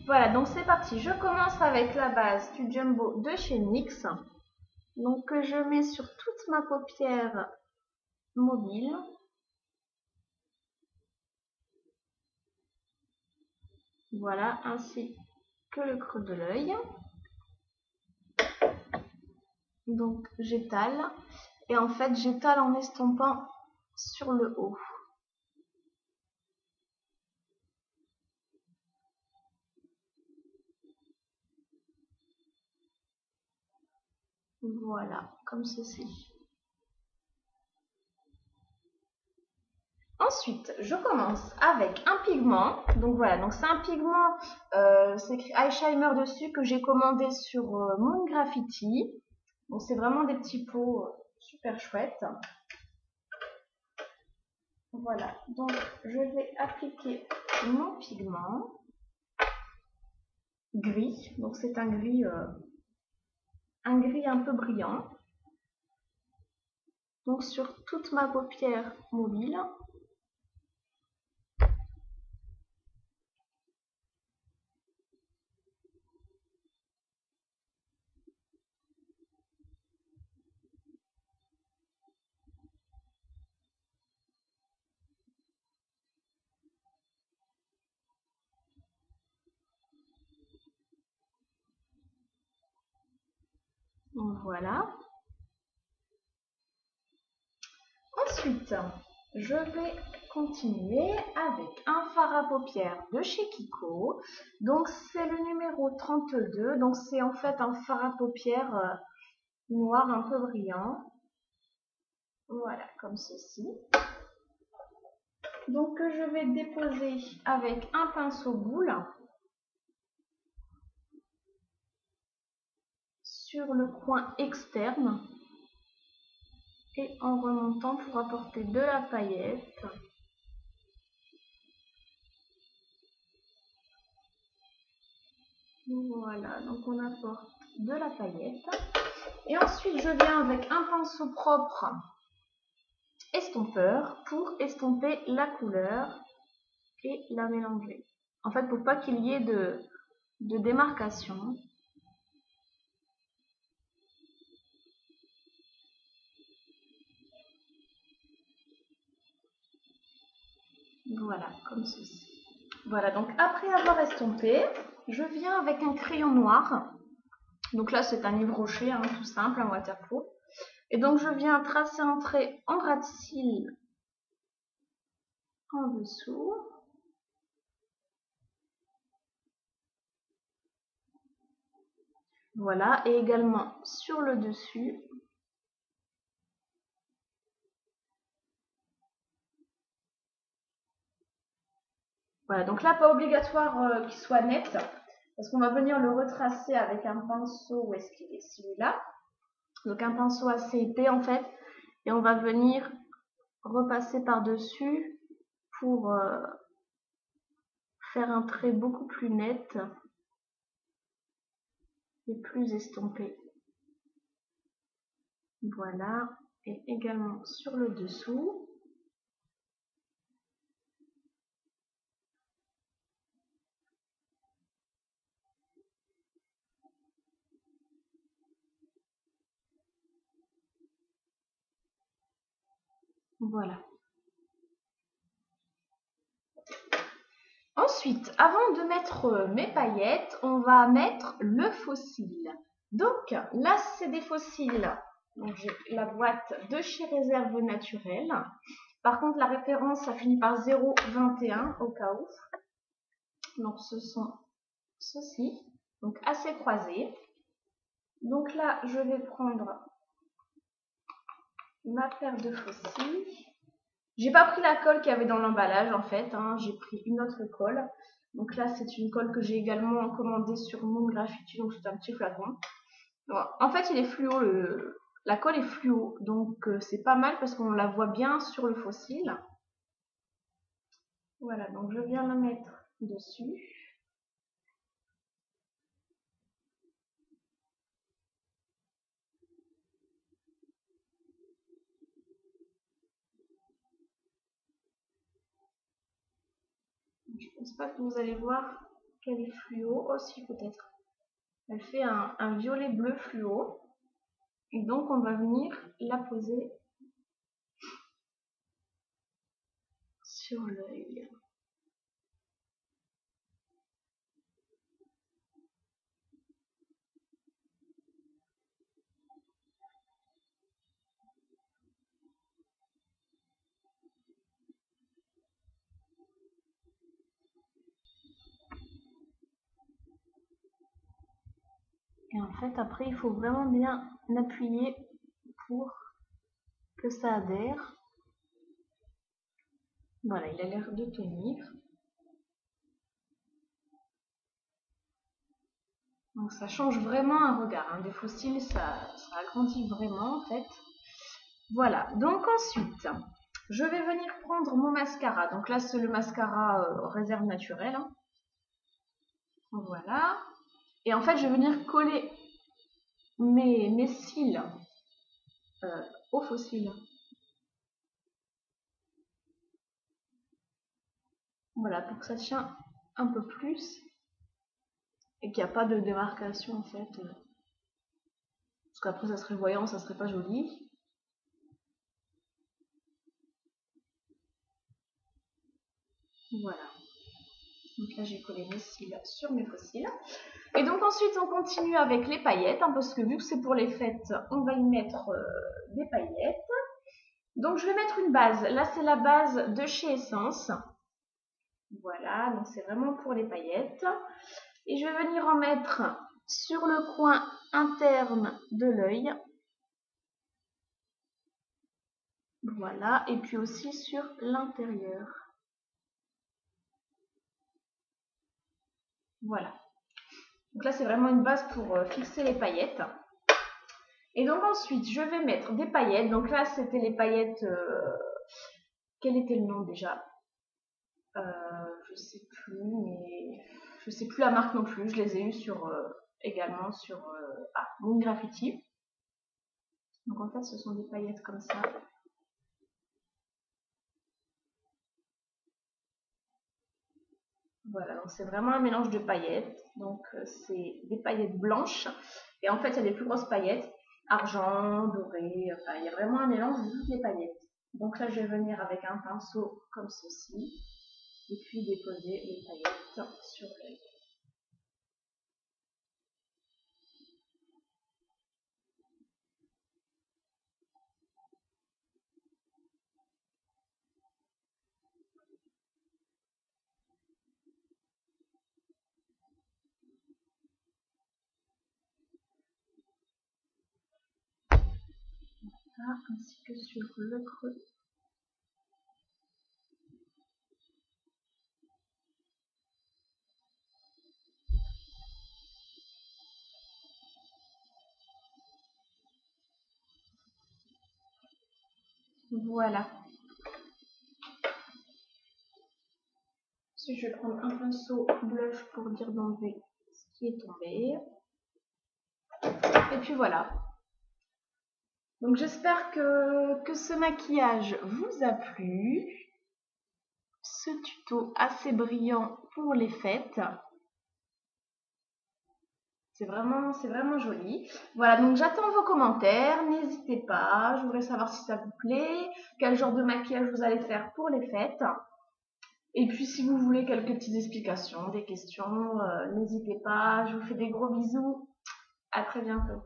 Voilà, donc c'est parti. Je commence avec la base du Jumbo de chez NYX. Donc que je mets sur toute ma paupière mobile. Voilà, ainsi que le creux de l'œil. Donc j'étale. Et en fait, j'étale en estompant sur le haut. Voilà, comme ceci. Ensuite, je commence avec un pigment. Donc voilà, donc c'est un pigment, c'est écrit Eyeshimmer dessus, que j'ai commandé sur Moon Graffiti. Donc c'est vraiment des petits pots super chouettes. Voilà, donc je vais appliquer mon pigment gris. Donc c'est un gris un peu brillant. Donc sur toute ma paupière mobile. Voilà. Ensuite, je vais continuer avec un fard à paupières de chez Kiko. Donc c'est le numéro 32. Donc c'est en fait un fard à paupières noir un peu brillant. Voilà, comme ceci. Donc que je vais déposer avec un pinceau boule sur le coin externe et en remontant pour apporter de la paillette. Voilà, donc on apporte de la paillette. Et ensuite, je viens avec un pinceau propre estompeur pour estomper la couleur et la mélanger. En fait, pour pas qu'il y ait de démarcation. Voilà, comme ceci. Voilà, donc après avoir estompé, je viens avec un crayon noir. Donc là, c'est un livre rocher, hein, tout simple, un waterproof. Et donc, je viens tracer un trait en ras de cils en dessous. Voilà, et également sur le dessus. Voilà, donc là, pas obligatoire qu'il soit net, parce qu'on va venir le retracer avec un pinceau, où est-ce qu'il est, celui-là. Donc un pinceau assez épais en fait, et on va venir repasser par-dessus pour faire un trait beaucoup plus net et plus estompé. Voilà, et également sur le dessous. Voilà. Ensuite, avant de mettre mes paillettes, on va mettre le faux cil. Donc là, c'est des faux cils. Donc j'ai la boîte de chez Réserve Naturelle. Par contre, la référence, ça finit par 0,21 au cas où. Donc ce sont ceux-ci, donc assez croisés. Donc là, je vais prendre ma paire de faux cils. J'ai pas pris la colle qu'il y avait dans l'emballage en fait, hein. J'ai pris une autre colle. Donc là, c'est une colle que j'ai également commandée sur Moon Graffiti, donc c'est un petit flacon. Bon, en fait, il est fluo, la colle est fluo, donc c'est pas mal parce qu'on la voit bien sur le faux cil. Voilà, donc je viens la mettre dessus. Je pense pas que vous allez voir qu'elle est fluo aussi peut-être. Elle fait un violet bleu fluo. Et donc on va venir la poser sur l'œil. Et en fait, après, il faut vraiment bien appuyer pour que ça adhère. Voilà, il a l'air de tenir. Donc ça change vraiment un regard. Hein. Des fossiles, ça agrandit vraiment en fait. Voilà, donc ensuite, je vais venir prendre mon mascara. Donc là, c'est le mascara réserve naturelle. Hein. Voilà. Et en fait, je vais venir coller mes cils au faux cils. Voilà, pour que ça tient un peu plus et qu'il n'y a pas de démarcation en fait. Parce qu'après, ça serait voyant, ça serait pas joli. Voilà. Donc là, j'ai collé mes cils sur mes faux cils. Et donc ensuite, on continue avec les paillettes, hein, parce que vu que c'est pour les fêtes, on va y mettre des paillettes. Donc je vais mettre une base. Là, c'est la base de chez Essence. Voilà, donc c'est vraiment pour les paillettes. Et je vais venir en mettre sur le coin interne de l'œil. Voilà, et puis aussi sur l'intérieur. Voilà. Donc là, c'est vraiment une base pour fixer les paillettes. Et donc ensuite, je vais mettre des paillettes. Donc là, c'était les paillettes... quel était le nom déjà? Je sais plus, mais... Je sais plus la marque non plus. Je les ai eues sur, également sur Moon Graffiti. Donc en fait, ce sont des paillettes comme ça. Voilà, donc c'est vraiment un mélange de paillettes. Donc c'est des paillettes blanches. Et en fait, il y a des plus grosses paillettes. Argent, doré, enfin, il y a vraiment un mélange de toutes les paillettes. Donc là, je vais venir avec un pinceau comme ceci. Et puis déposer les paillettes sur l'œil. Là, ainsi que sur le creux. Voilà. Ensuite, je vais prendre un pinceau blush pour dire d'enlever ce qui est tombé. Et puis voilà. Donc j'espère que ce maquillage vous a plu. Ce tuto assez brillant pour les fêtes. C'est vraiment joli. Voilà, donc j'attends vos commentaires. N'hésitez pas. Je voudrais savoir si ça vous plaît. Quel genre de maquillage vous allez faire pour les fêtes. Et puis si vous voulez quelques petites explications, des questions, n'hésitez pas. Je vous fais des gros bisous. À très bientôt.